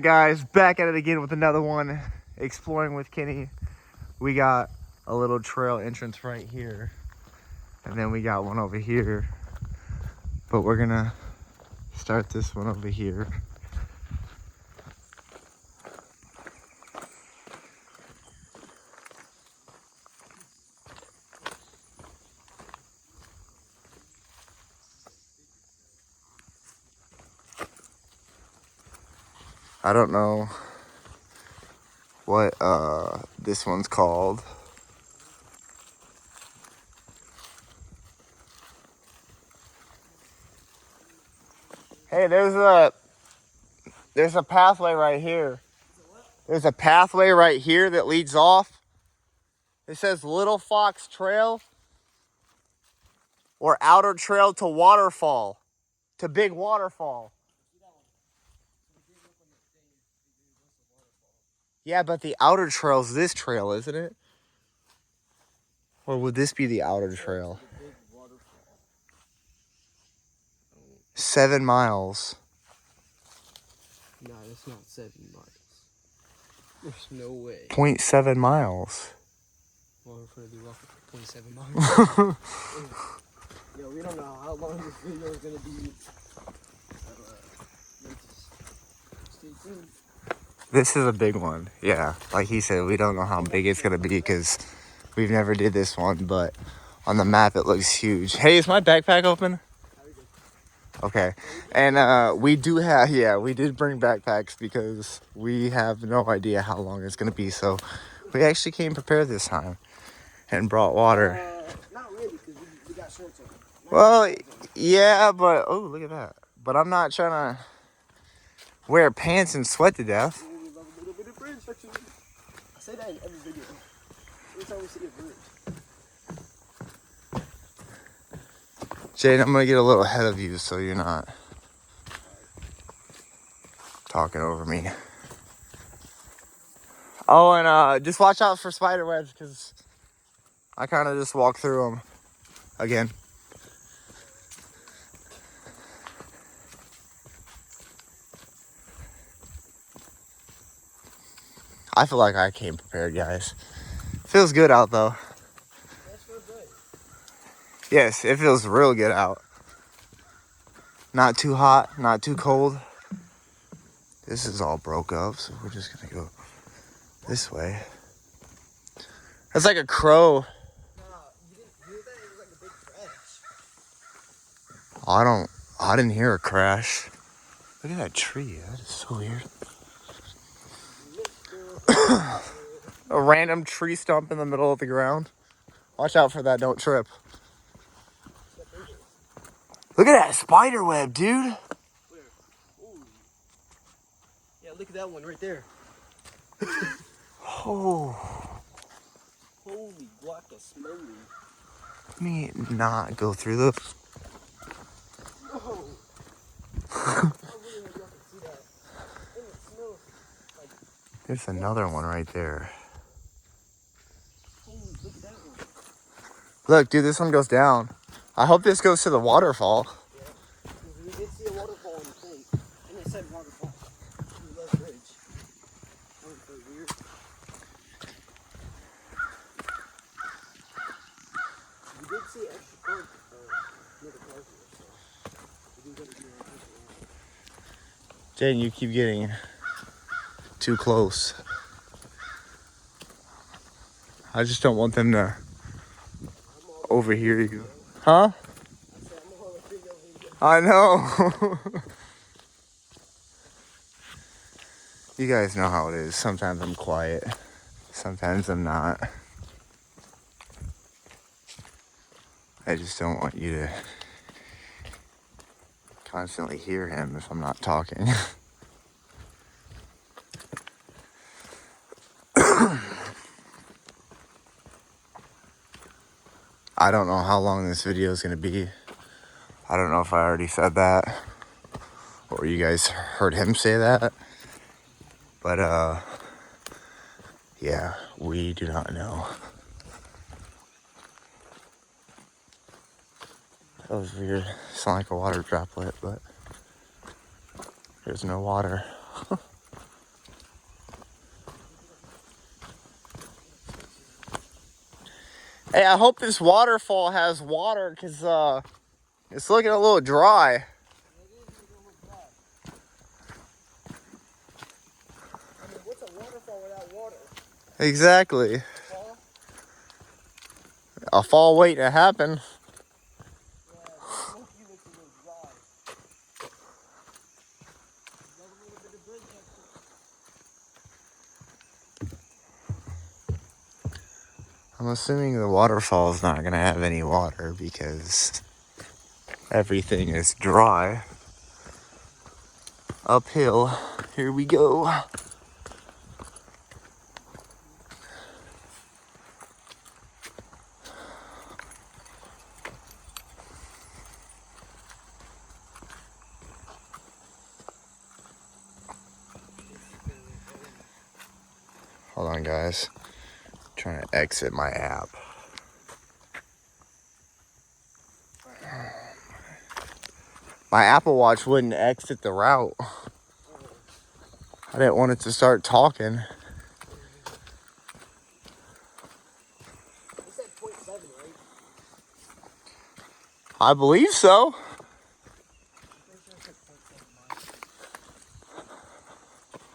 Guys, back at it again with another one, exploring with Kenny. We got a little trail entrance right here, and then we got one over here, but we're gonna start this one over here. I don't know what this one's called. Hey, there's a pathway right here. There's a pathway right here that leads off. It says Little Fox Trail or Outer Trail to Waterfall, to Big Waterfall. Yeah, but the outer trail's this trail, isn't it? Or would this be the outer trail? 7 miles. No, it's not 7 miles. There's no way. 0.7 miles. Well, we're going to be walking for 0.7 miles. Yo, we don't know how long this video is going to be. Stay tuned. This is a big one. Yeah, like he said, we don't know how big it's going to be because we've never did this one, but on the map it looks huge. Hey, is my backpack open? Okay. And we do have, we did bring backpacks because we have no idea how long it's going to be. So we actually came prepared this time and brought water. Not really, because we got shorts on. Well, yeah, but, oh, look at that. But I'm not trying to wear pants and sweat to death. We love a little bit of bridge, actually. I say that in every video. Every time we see a bridge. Jade, I'm going to get a little ahead of you so you're not talking over me. Oh, and just watch out for spider webs because I kind of just walked through them again. I feel like I came prepared, guys. Feels good out, though. That's real good. Yes, it feels real good out. Not too hot, not too cold. This is all broke up, so we're just gonna go this way. That's like a crow. Nah, you didn't hear that? It was like a big crash. I didn't hear a crash. Look at that tree, that is so weird. A random tree stump in the middle of the ground. Watch out for that, don't trip. Look at that spider web, dude. Where? Ooh. Yeah, look at that one right there. Oh. Holy guacamole. Let me not go through the... No. I really hope y'all can see that. And it smells like... There's another one right there. Holy, look at that one. Look, dude, this one goes down. I hope this goes to the waterfall. Yeah. Because we did see a waterfall in the thing. And it said waterfall. We love bridge. That was so weird. We did see extra cars, another car here, so we do gotta be around here. Jaden, you keep getting too close. I just don't want them to overhear you. Huh? I said I'm all the video video. I know. You guys know how it is. Sometimes I'm quiet. Sometimes I'm not. I just don't want you to constantly hear him if I'm not talking. I don't know how long this video is going to be. I don't know if I already said that or you guys heard him say that. But, yeah, we do not know. That was weird. Sound like a water droplet, but there's no water. Hey, I hope this waterfall has water because it's looking a little dry. It is gonna look dry. I mean, what's a waterfall without water? Exactly. Fall? A fall waiting to happen. Yeah, this smoky looks a little dry. There's a little bit of bridge action. I'm assuming the waterfall is not going to have any water because everything is dry. Uphill. Here we go. Hold on, guys. Trying to exit my app. My Apple Watch wouldn't exit the route. I didn't want it to start talking. You said 0.7, right? I believe so. I'm pretty sure it said 0.7 miles.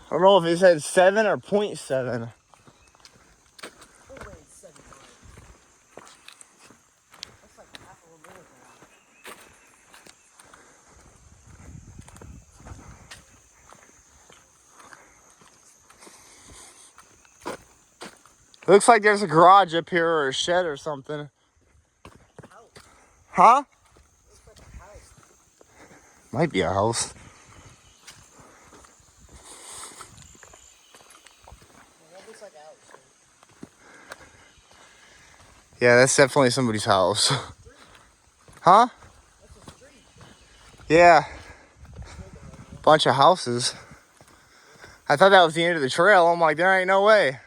I don't know if it said 7 or 0.7. 0.7 miles. That's like half of a marathon. Looks like there's a garage up here or a shed or something. House. Huh? Looks like a house. Might be a house. Yeah, that looks like a house. Yeah, that's definitely somebody's house. Street. Huh? That's a street. Yeah, Neighborhood, yeah. bunch of houses. I thought that was the end of the trail. I'm like, there ain't no way.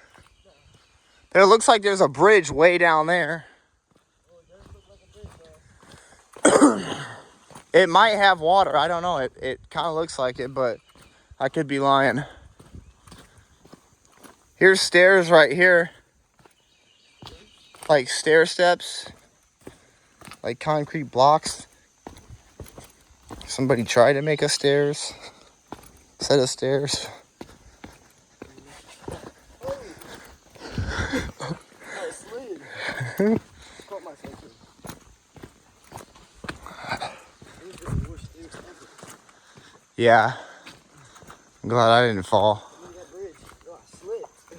There looks like there's a bridge way down there. Oh, it does look like a bridge, though. It might have water. I don't know. It kind of looks like it, but I could be lying. Here's stairs right here. Like stair steps. Like concrete blocks. Somebody tried to make a stairs. Set of stairs. Oh! I slid. Caught myself too. It was just the worst. It was ever. Yeah. I'm glad I didn't fall. Look at that bridge. No, I slipped.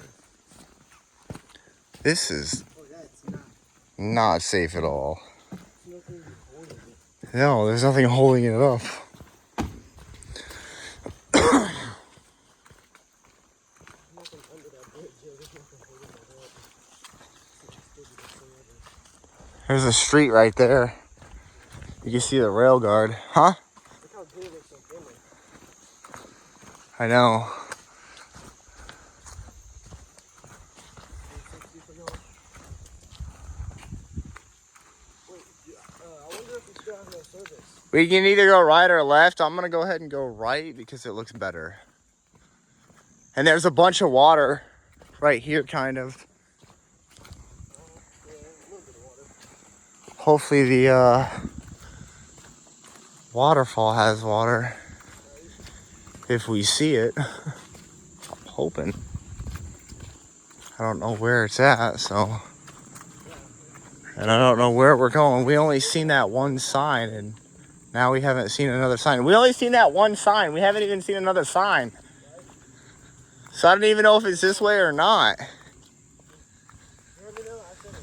This is Oh, that's not. not safe at all. There's nothing holding it. No, there's nothing holding it up. Nothing under that bridge, yo. There's nothing holding it up. Such a stupidest thing ever. There's a street right there. You can see the rail guard. Huh? Look how good it looks up in there. I know. Wait, I wonder if it still has no service. We can either go right or left. I'm going to go ahead and go right because it looks better. And there's a bunch of water right here, kind of. Yeah, a little bit of water. Hopefully the waterfall has water. If we see it. I'm hoping. I don't know where it's at, so. And I don't know where we're going. We only seen that one sign, and now we haven't seen another sign. We only seen that one sign. We haven't even seen another sign. So I don't even know if it's this way or not. You let me know. I said,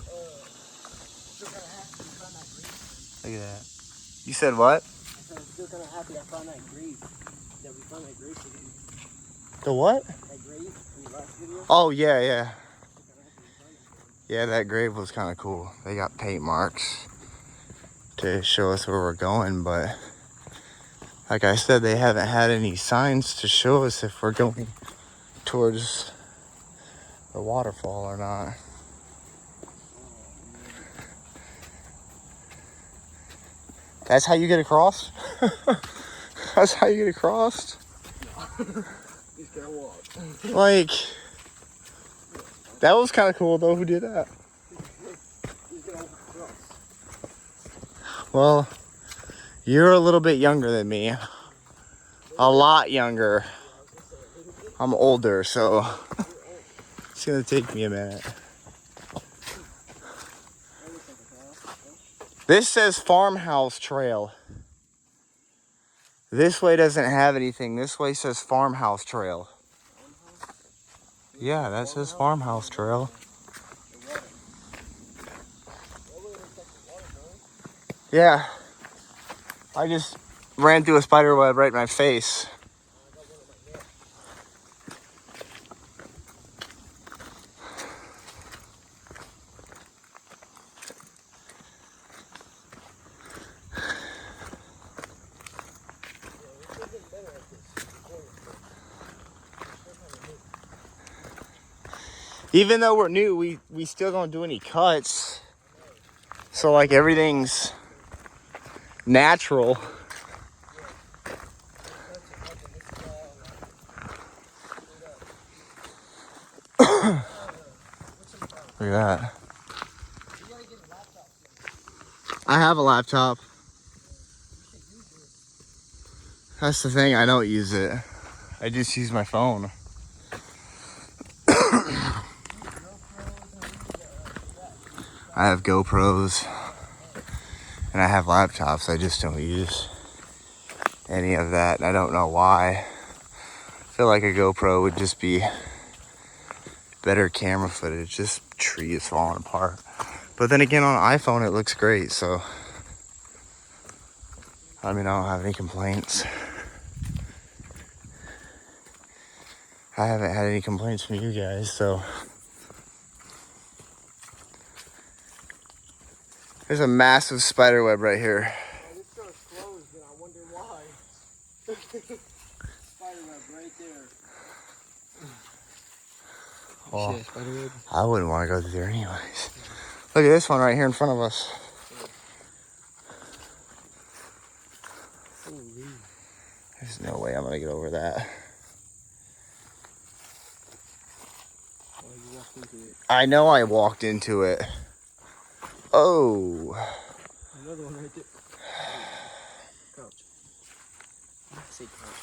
still kind of happy I found that grave. Look at that. You said what? I said, I'm still kind of happy I found that grave. That we found that grave together. The what? That grave in the last video. Oh, yeah, yeah. Still kind of happy we found that grave. Yeah, that grave was kind of cool. They got paint marks to show us where we're going, but like I said, they haven't had any signs to show us if we're going towards the waterfall or not. That's how you get across? That's how you get across? He's gonna walk. Like, that was kind of cool though. Who did that? He's Well, you're a little bit younger than me. A lot younger. I'm older, so it's gonna take me a minute. This says farmhouse trail. This way doesn't have anything. This way says farmhouse trail. Yeah, that says farmhouse trail. Yeah. I just ran through a spider web right in my face. Even though we're new, we still don't do any cuts. So like everything's natural. Look at that. I have a laptop. That's the thing, I don't use it. I just use my phone. I have GoPros and I have laptops. I just don't use any of that. And I don't know why. I feel like a GoPro would just be better camera footage. This tree is falling apart. But then again, on an iPhone, it looks great. So, I mean, I don't have any complaints. I haven't had any complaints from you guys, so. There's a massive spider web right here. This door's closed, and I wonder why. Spider web right there. Well, See that spider web? I wouldn't want to go through there anyways. Look at this one right here in front of us. Holy. There's no way I'm going to get over that. Oh, you walked into it. I know I walked into it. Oh. Another one right there. Couch. I say couch.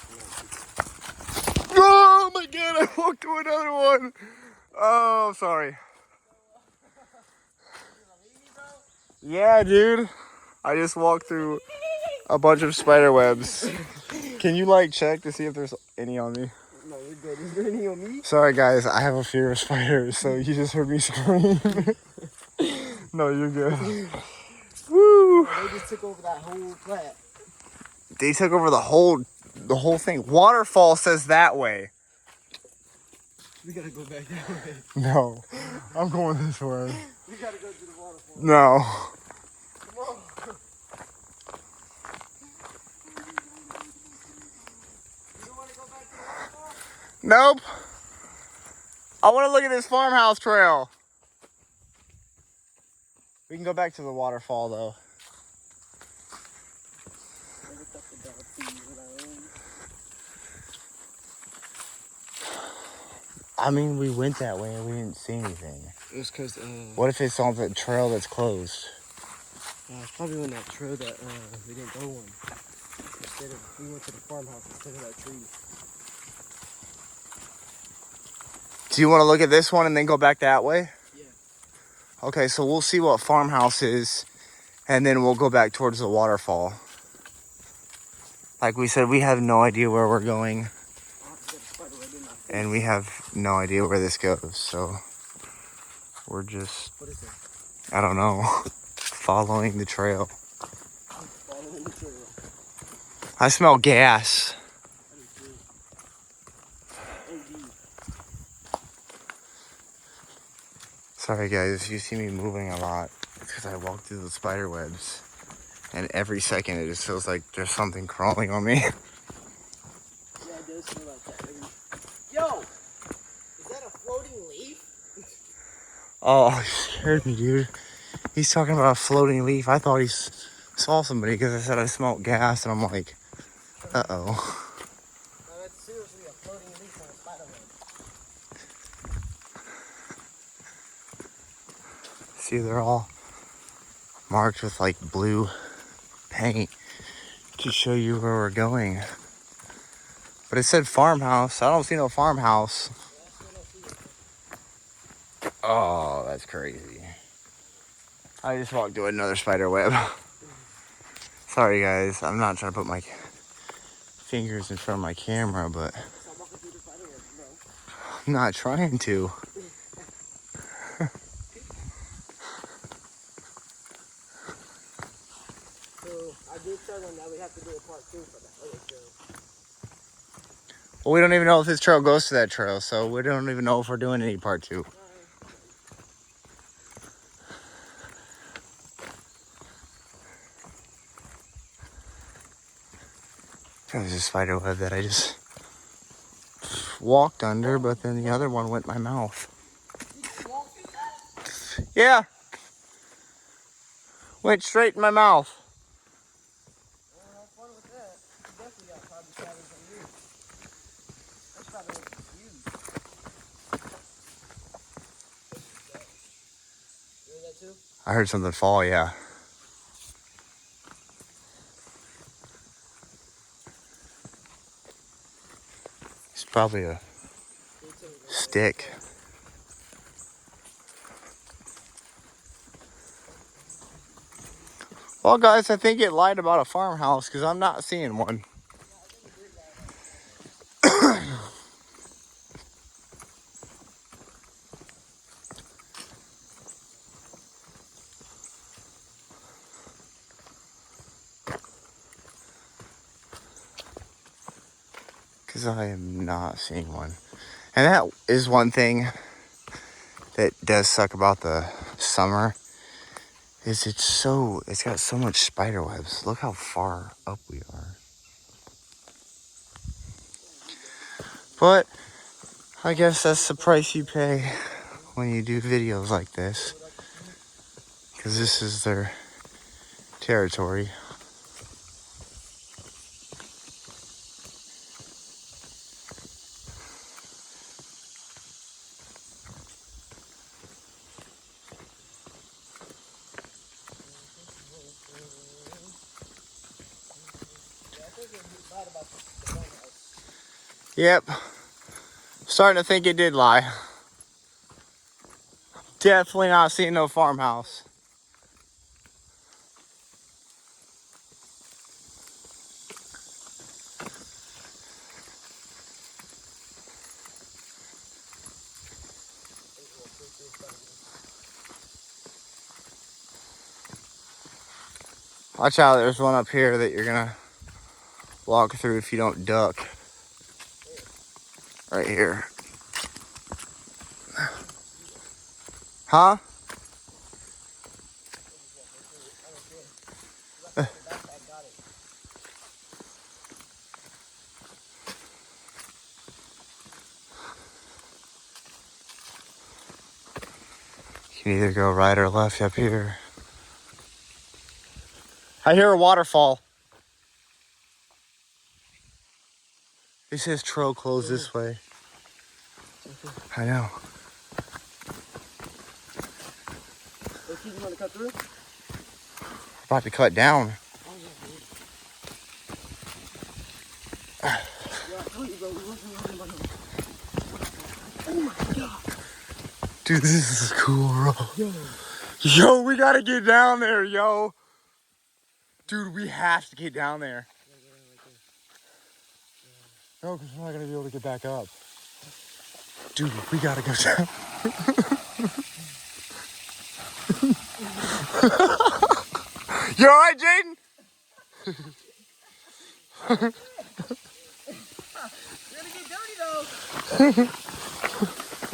Oh my god, I walked to another one. Oh, sorry. Yeah, dude. I just walked through a bunch of spider webs. Can you like check to see if there's any on me? No, you're good. Is there any on me? Sorry guys, I have a fear of spiders, so you just heard me scream. No, you're good. Woo! Oh, they just took over that whole plat. They took over the whole thing. Waterfall says that way. We gotta go back that way. No, I'm going this way. We gotta go to the waterfall. No. Come on. You don't wanna go back to the waterfall? Nope. I want to look at this farmhouse trail. We can go back to the waterfall though. I mean, we went that way and we didn't see anything. It was because, What if it's on the trail that's closed? it's probably on that trail that, we didn't go on. We went to the farmhouse instead of that tree. Do you want to look at this one and then go back that way? Yeah. Okay, so we'll see what farmhouse is and then we'll go back towards the waterfall. Like we said, we have no idea where we're going. And we have no idea where this goes, so we're just, What is it? I don't know, following the trail. Following the trail. I smell gas. Sorry guys, if you see me moving a lot, it's because I walk through the spider webs. And every second it just feels like there's something crawling on me. Yeah, it does feel like that. Yo! Is that a floating leaf? Oh, he scared me, dude. He's talking about a floating leaf. I thought he saw somebody because I said I smelled gas, and I'm like, uh-oh. No, that's seriously a floating leaf on a spider web. See, they're all marked with like blue paint to show you where we're going. But it said farmhouse. I don't see no farmhouse. Oh, that's crazy. I just walked through another spider web. Sorry guys, I'm not trying to put my fingers in front of my camera, but Stop walking through the spider web, bro. I'm not trying to. So I did tell them that we have to do a part 2 for the other trail. Well, we don't even know if this trail goes to that trail, so we don't even know if we're doing any part 2. There's a spider web that I just walked under, but then the other one went in my mouth. Yeah. Went straight in my mouth. Well, have fun with that. You definitely got probably cabbage on you. That's probably huge. You heard that too? I heard something fall, yeah. It's probably a stick. Well, guys, I think it lied about a farmhouse because I'm not seeing one. Because I am not seeing one. And that is one thing that does suck about the summer. Is it's got so much spider webs. Look how far up we are. But I guess that's the price you pay when you do videos like this. Because this is their territory. Yeah, I think it lied about the farmhouse. Yep. Starting to think it did lie. Definitely not seeing no farmhouse. Watch out, there's one up here that you're gonna walk through if you don't duck. Right here. Huh? You can either go right or left up here. I hear a waterfall. It says trail closed this way. I know. Let's see if you want to cut through. About to cut down. Oh, yeah, I told you, bro. We wasn't running by no. Oh, my God. Dude, this is cool, bro. Yo. Yo, we gotta get down there, yo. Dude, we have to get down there. No, because we're not gonna be able to get back up. Dude, we gotta go down. You alright, Jaden? You're gonna get dirty, though.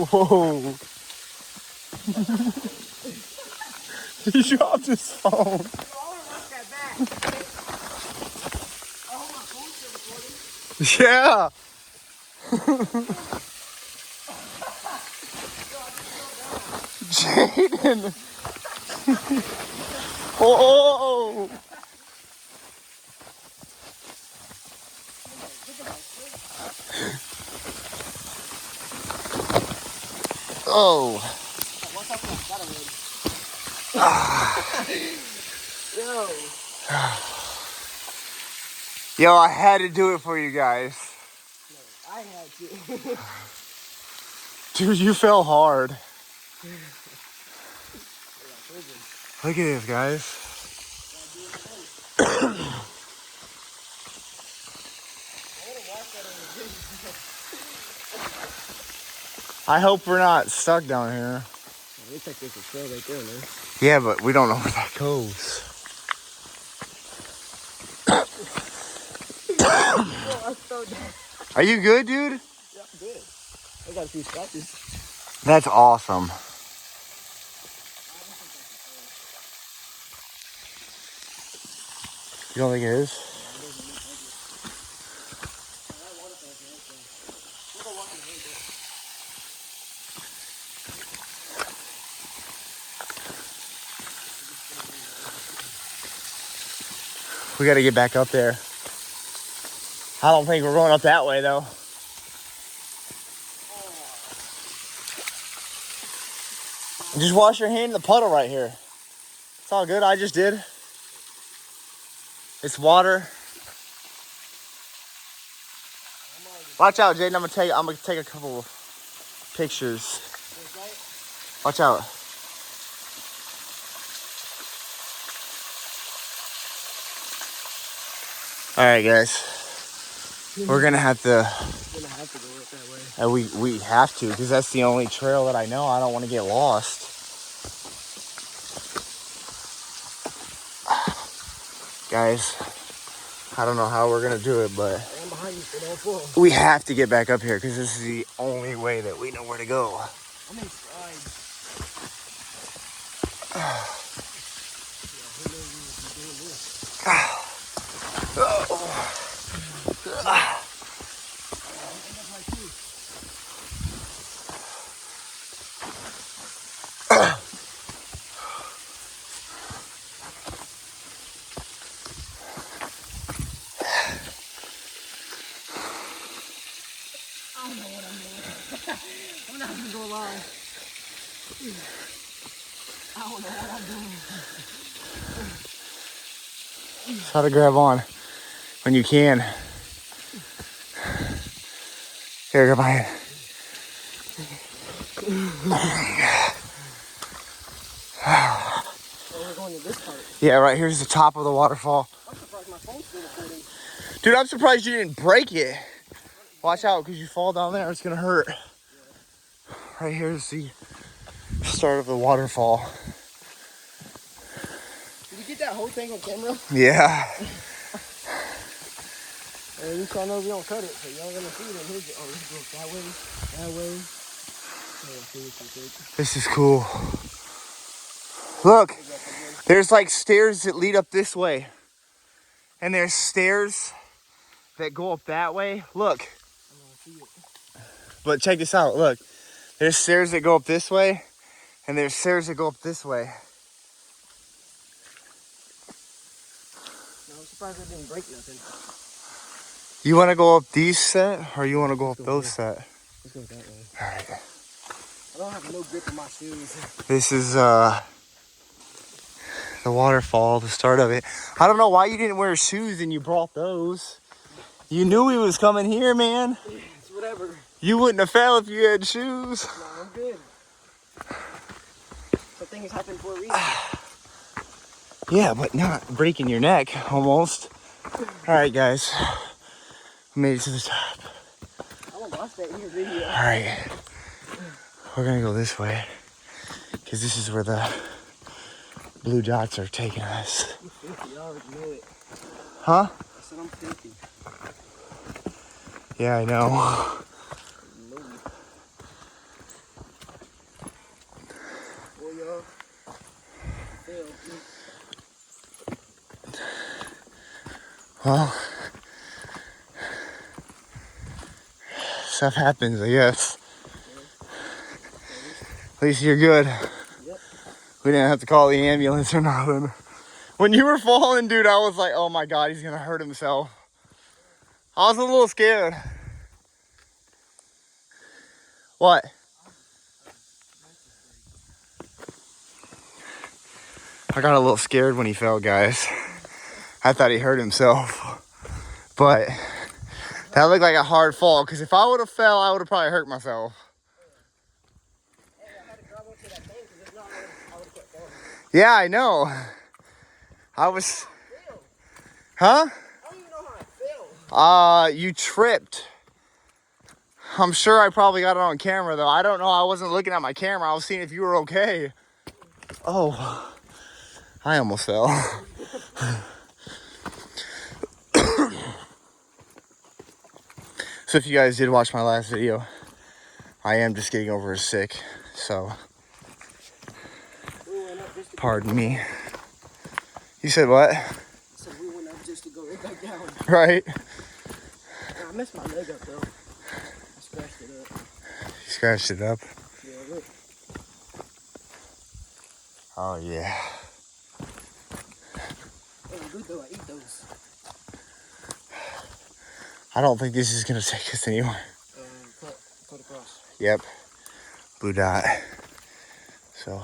Whoa. He dropped his phone. I want to watch that back. Oh, my phone's still recording. Yeah. Jaden. Whoa. Oh. What's up with that already? Yo. Yo, I had to do it for you guys. No, I had to. Dude, you fell hard. Yeah, Look at this, guys. I hope we're not stuck down here. It looks like there's a trail right there, man. Yeah, but we don't know where that goes. Oh, I fell down. Are you good, dude? Yeah, I'm good. I got a few scratches. That's awesome. You don't think it is? We gotta get back up there. I don't think we're going up that way, though. Just wash your hand in the puddle right here. It's all good. I just did. It's water. Watch out, Jaden. I'm gonna take a couple pictures. Watch out. All right, guys. We're gonna have to. We're gonna have to go up that way. We have to, because that's the only trail that I know. I don't want to get lost. Guys, I don't know how we're gonna do it, but I'm behind you, so don't fall. we have to get back up here because this is the only way that we know where to go. I'm in strides. I don't know what I'm doing. I'm not even gonna lie. I don't know what I'm doing. Just how to grab on when you can. Here, grab my hand. Oh, we're going to this part. Yeah, right here's the top of the waterfall. I'm surprised my phone's still recording. Dude, I'm surprised you didn't break it. Watch out, because you fall down there, it's gonna hurt. Right here's the start of the waterfall. Did you get that whole thing on camera? Yeah. At least I know we don't cut it, so y'all gonna see it in his. Oh, let's go that way, that way. Oh, see what you think. This is cool. Look, there's like stairs that lead up this way. And there's stairs that go up that way. Look. I'm gonna see it. But check this out, look. There's stairs that go up this way, and there's stairs that go up this way. No, I'm surprised I didn't break nothing. You want to go up these set, or you want to go up those set? Let's go that way. All right. I don't have no grip on my shoes. This is the waterfall, the start of it. I don't know why you didn't wear shoes and you brought those. You knew he was coming here, man. It's whatever. You wouldn't have fell if you had shoes. No, I'm good. Some things happen for a reason. Yeah, but not breaking your neck, almost. All right, guys. Made it to the top. I want to watch that in your video. All right. We're going to go this way, because this is where the blue dots are taking us. I'm filthy, I already know it. Huh? I said I'm filthy. Yeah, I know. Well, y'all. Failed. Well, stuff happens, I guess. At least you're good. Yep. We didn't have to call the ambulance or nothing. When you were falling, dude, I was like, oh my God, he's gonna hurt himself. I was a little scared. What? I got a little scared when he fell, guys. I thought he hurt himself. But that looked like a hard fall, because if I would have fell, I would have probably hurt myself. Hey, I had to grab onto that thing because if not, I would have kept falling. Yeah, I know. I was, I failed. huh? I don't even know how I failed. You tripped. I'm sure I probably got it on camera though. I don't know. I wasn't looking at my camera. I was seeing if you were okay. Oh, I almost fell. So if you guys did watch my last video, I am just getting over sick. So We went up just to pardon me. You said what? So we went up just to go right back down. Right? I messed my leg up though. I scratched it up. You scratched it up. Yeah, look. Oh yeah. Hey, good though. I eat those. I don't think this is gonna take us anywhere. Cut across. Yep. Blue dot. So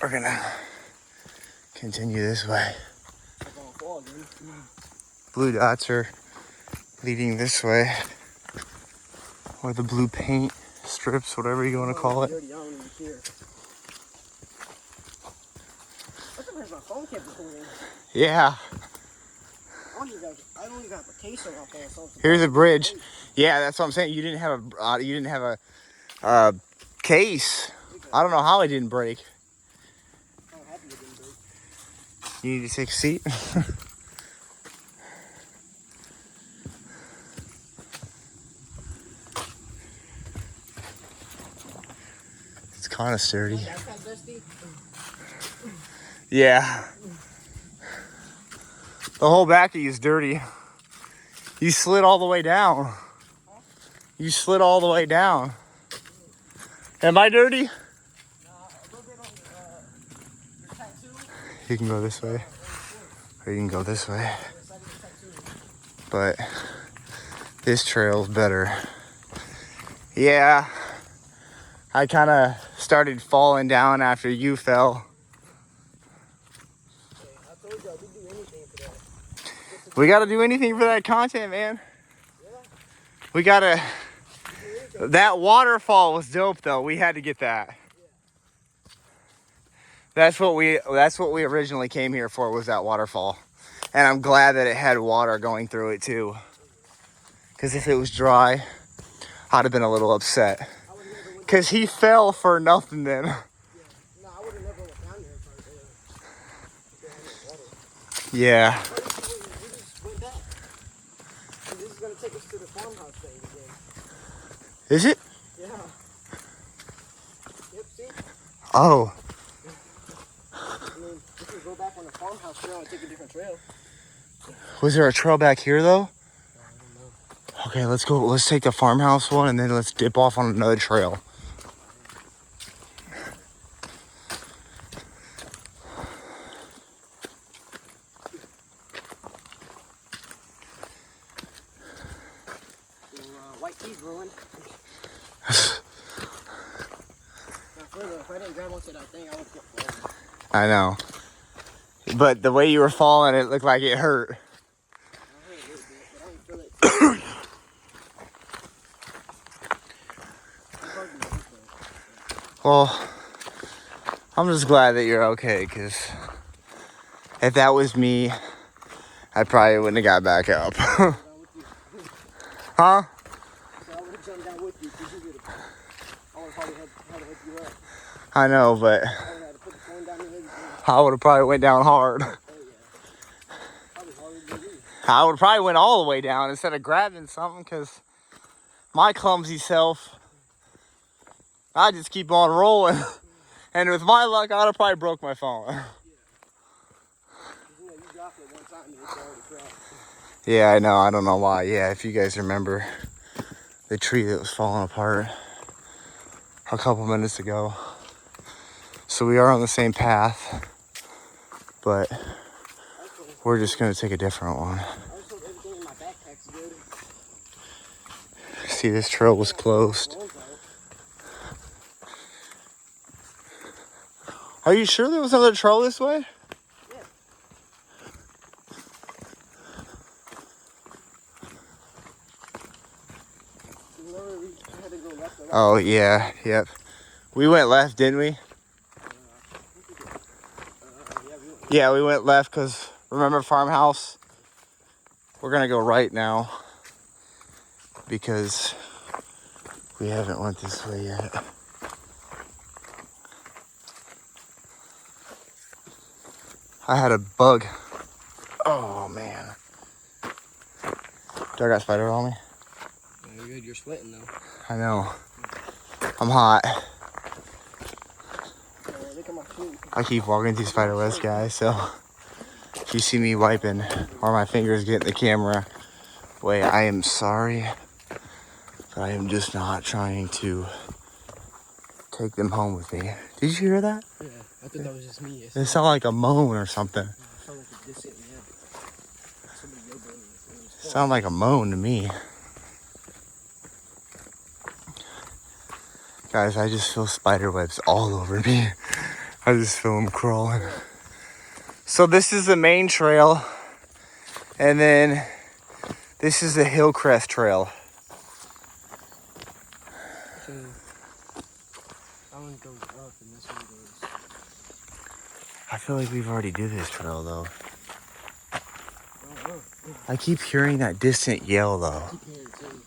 we're gonna continue this way. I'm gonna fall, dude. Blue dots are leading this way. Or the blue paint strips, whatever you want to call it. Dirty, I don't even care. I thought my phone kept recording. Yeah. I don't even have a case on my phone. Here's a bridge. Yeah, that's what I'm saying. You didn't have a case. I don't know how it didn't break. I'm happy it didn't break. You need to take a seat. It's kind of sturdy. That's kind of dusty. Yeah. The whole back of you is dirty. You slid all the way down. You slid all the way down. Am I dirty? A little bit on your tattoo. You can go this way. Or you can go this way. But this trail's better. Yeah. I kind of started falling down after you fell. I told you I didn't do anything for that. We got to do anything for that content, man. Yeah. We got to... That waterfall was dope, though. We had to get that. Yeah. That's what we originally came here for, was that waterfall. And I'm glad that it had water going through it, too. Because if it was dry, I'd have been a little upset. Because he fell for nothing then. Yeah. No, I would have never went down there if there had no water. Yeah. We just went back. And this is going to take us to the farmhouse thing again. Is it? Yeah. Yep, see? Oh. And then we can go back on the farmhouse trail and take a different trail. Was there a trail back here, though? I don't know. Okay, let's go. Let's take the farmhouse one, and then let's dip off on another trail. White tea growing. Now further, if I didn't grab onto that thing, I would get falling. I know. But the way you were falling, it looked like it hurt. I heard a little bit, but I didn't feel it. Well, I'm just glad that you're okay, because if that was me, I probably wouldn't have got back up. Huh? So I would have jumped down with you because you would have. I would have probably had to hook you up. I know, but I would have had to put the phone down and everything. I would have probably went down hard. Oh yeah. Probably harder than you. I would have probably went all the way down instead of grabbing something, because my clumsy self, I just keep on rolling. And with my luck, I would have probably broke my phone. Yeah. You know, you dropped it one time and it's already cracked. Yeah, I know. I don't know why. Yeah, if you guys remember the tree that was falling apart a couple minutes ago. So we are on the same path, but we're just going to take a different one. I just hope everything in my backpack's good. See, this trail was closed. Are you sure there was another trail this way? Yeah. Oh, yeah. Yep. We went left, didn't we? Yeah, we went left because remember farmhouse? We're going to go right now because we haven't went this way yet. I had a bug. Oh, man. Do I got spider on me? No, you're good. You're sweating though. I know. I'm hot. Look at my shoes. I keep walking through spider webs, guys, so if you see me wiping or my fingers get in the camera, wait, I am sorry, but I am just not trying to take them home with me. Did you hear that? Yeah, I thought that was just me. It sounded like a moan or something. It sounded like a distant yeah. Somebody yelled at me. It sounded like a moan to me. Guys, I just feel spider webs all over me. I just feel them crawling. So this is the main trail, and then this is the Hillcrest Trail. So, that one goes up and this one goes. I feel like we've already did this trail though. Oh. I keep hearing that distant yell though. Keep hearing it too.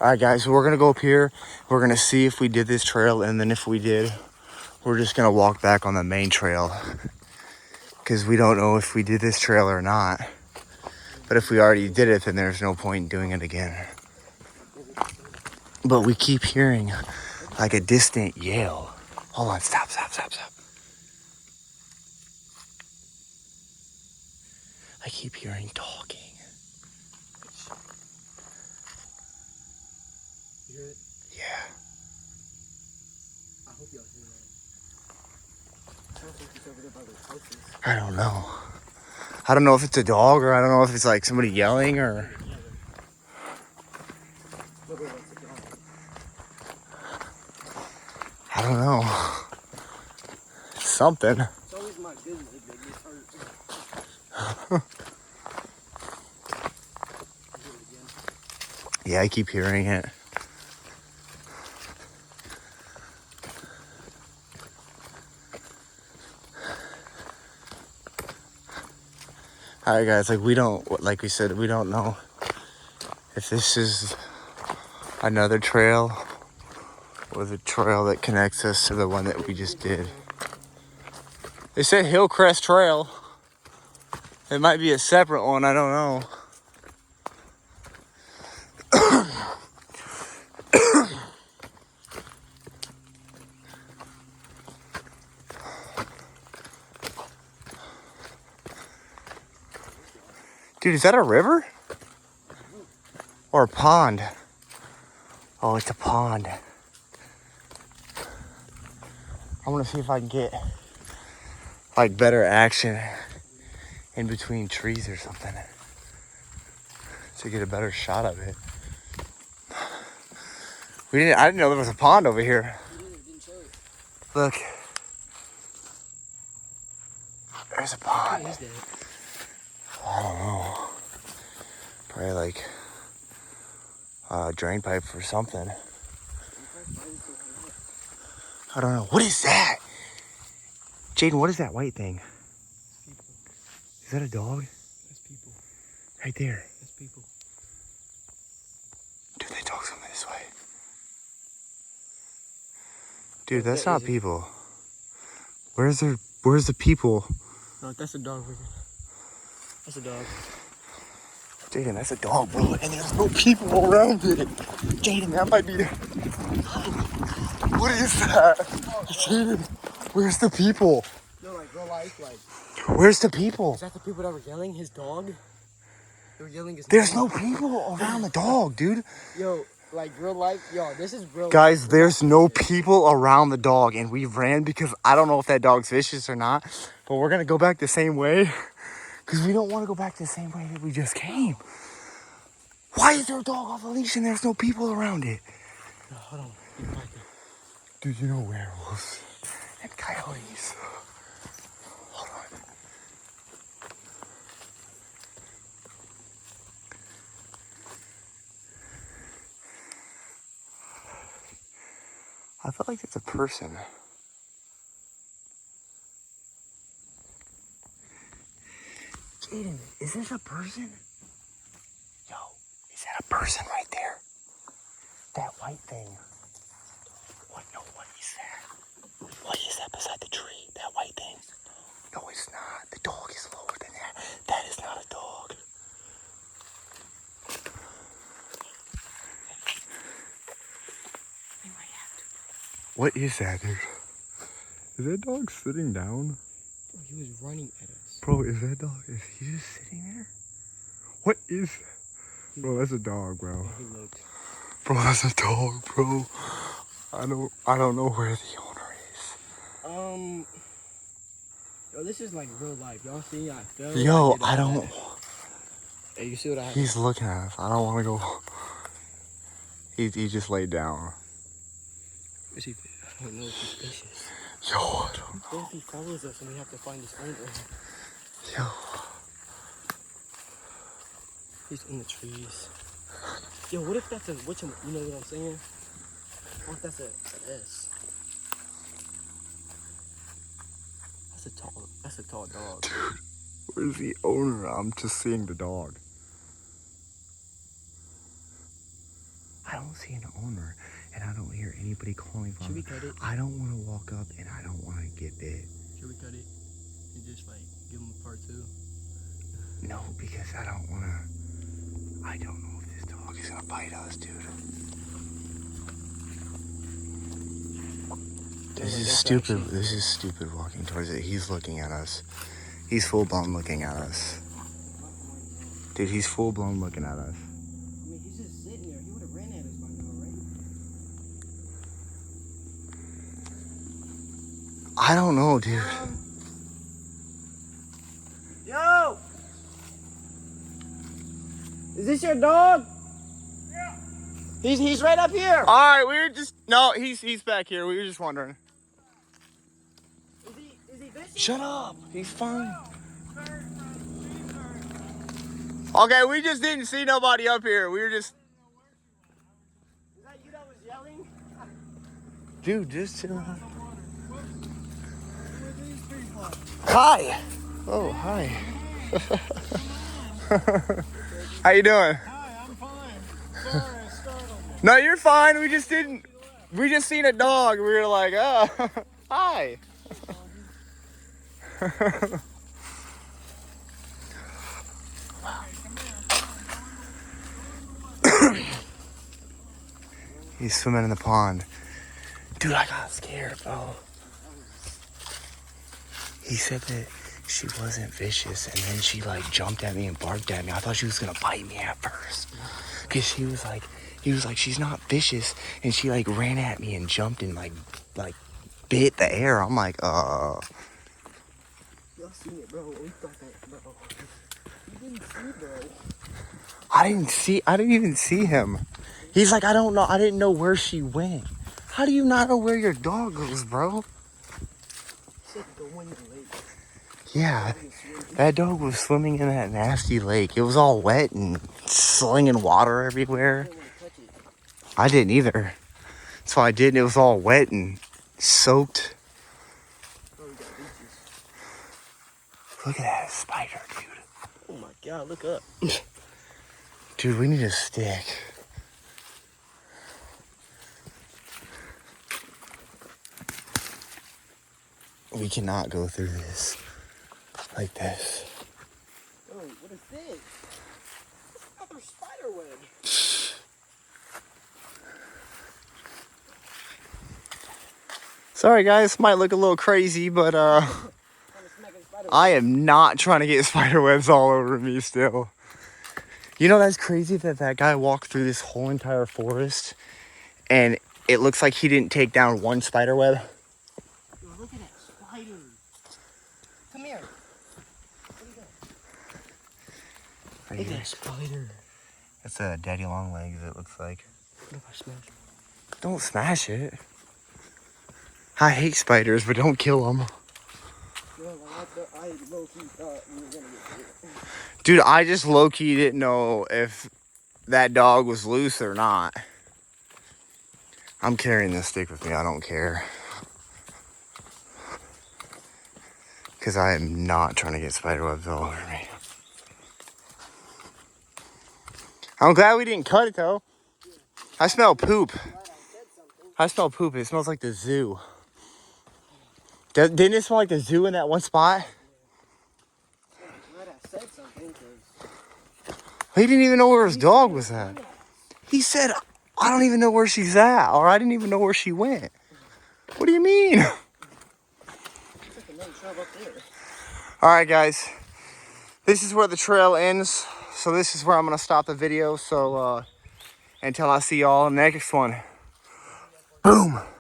Alright guys, so we're gonna go up here. We're gonna see if we did this trail, and then if we did, we're just gonna walk back on the main trail. Because we don't know if we did this trail or not. But if we already did it, then there's no point in doing it again. But we keep hearing like a distant yell. Hold on, stop. I keep hearing talking. You hear it? Yeah. I hope y'all hear that. Sounds like it's over there by the houses. I don't know. I don't know if it's a dog or I don't know if it's like somebody yelling or... Nobody likes a dog. I don't know. Something. It's always my good leg that gets hurt. Yeah, I keep hearing it. Alright guys, like we said, we don't know if this is another trail or the trail that connects us to the one that we just did. They said Hillcrest Trail. It might be a separate one, I don't know. Dude, is that a river? Or a pond? Oh, it's a pond. I want to see if I can get like better action in between trees or something to get a better shot of it. I didn't know there was a pond over here. Didn't show it. Look. There's a pond. What is that? I don't know. Probably like a drain pipe or something. I don't know. What is that? Jaden, what is that white thing? People. Is that a dog? That's people. Right there. That's people. Dude, they dogs coming this way. Dude, that's not people. Where's the people? No, that's a dog. That's a dog. Jaden, that's a dog, bro. And there's no people around it. Jaden, that might be... What is that? Jaden, where's the people? No, like real life, like. Where's the people? Is that the people that were yelling? His dog? They were yelling his There's dog. no people around the dog, dude. Yo, like real life, yo, this is real Guys, life. there's no people around the dog, and we ran because I don't know if that dog's vicious or not, but we're gonna go back the same way because we don't want to go back the same way that we just came. Why is there a dog off a leash and there's no people around it? No, hold on. Be quiet. Dude, you know werewolves and coyotes. Hold on. I feel like it's a person. Jaden, is this a person? Yo, is that a person right there? That white thing. What? No, what is that? What is that beside the tree? That white thing? No, it's not. The dog is lower than that. That is not a dog. What is that, dude? Is that dog sitting down? Bro, he was running at us. Bro, is that dog? Is he just sitting there? What is that? Bro, that's a dog, bro. Yeah, he looked. Bro, that's a dog, bro. I don't know where the owner is. Yo, this is like real life. Y'all see? I fell. Yo, did I all don't. that. Hey, you see what I have? He's looking at us. I don't want to go. He just laid down. Is he? I don't know if he's vicious. Yo, I don't know. What if he follows us and we have to find his owner? Yo. He's in the trees. Yo, what if that's a which? You know what I'm saying? What if that's an S? That's a tall dog. Dude, where's the owner? I'm just seeing the dog. I don't see an owner, and I don't hear anybody calling for Should we him. cut it? I don't want to walk up, and I don't want to get bit. Should we cut it and just like give him a part 2? No, because I don't want to. I don't know if this dog is gonna bite us, dude. This is stupid. This is stupid walking towards it. He's looking at us. He's full blown looking at us. Dude, he's full blown looking at us. I mean, he's just sitting there. He would have ran at us by now, right? I don't know, dude. Yo! Is this your dog? Yeah. He's right up here. All right, we were just he's back here. We were just wondering. Is he vicious? Shut up. He's fine. Okay, we just didn't see nobody up here. We were just. Is that you that was yelling? Dude, just chill out. Hi. Oh, hi. How you doing? Hi, I'm fine. Sorry, I startled you. No, you're fine. We just seen a dog. We were like, oh, hi. He's swimming in the pond. Dude, I got scared, bro. He said that she wasn't vicious, and then she like jumped at me and barked at me. I thought she was gonna bite me at first, cause he was like, she's not vicious, and she like ran at me and jumped and like bit the air. I'm like, Y'all seen it, bro. We thought that, bro. You didn't see, bro. I didn't even see him. He's like, I don't know. I didn't know where she went. How do you not know where your dog goes, bro? He said go in the lake. Yeah, that dog was swimming in that nasty lake. It was all wet and slinging water everywhere. I didn't want to touch it. I didn't either. So I did, and it was all wet and soaked. Bro, we got beaches. Look at that spider, dude. Oh my god, look up. Dude, we need a stick. We cannot go through this like this. Bro, what is this? Another spider web. Sorry guys, might look a little crazy, but I am not trying to get spider webs all over me still. You know, that's crazy that guy walked through this whole entire forest and it looks like he didn't take down one spider web. Yo, look at that spider. Come here. Look at that spider. That's a daddy long legs, it looks like. What if I smash it? Don't smash it. I hate spiders, but don't kill them. Yo, I low-key thought we were gonna get bit. Dude, I just low-key didn't know if that dog was loose or not. I'm carrying this stick with me. I don't care. Because I am not trying to get spider webs all over me. I'm glad we didn't cut it though. I smell poop. Glad I said something. I smell poop. It smells like the zoo. Didn't it smell like the zoo in that one spot? Yeah, I'm glad I said something because He didn't even know where his dog was at. He said, I don't even know where she's at. Or I didn't even know where she went. What do you mean? it's like another trail up there. All right, guys. This is where the trail ends. So this is where I'm going to stop the video. So until I see y'all in the next one. Boom.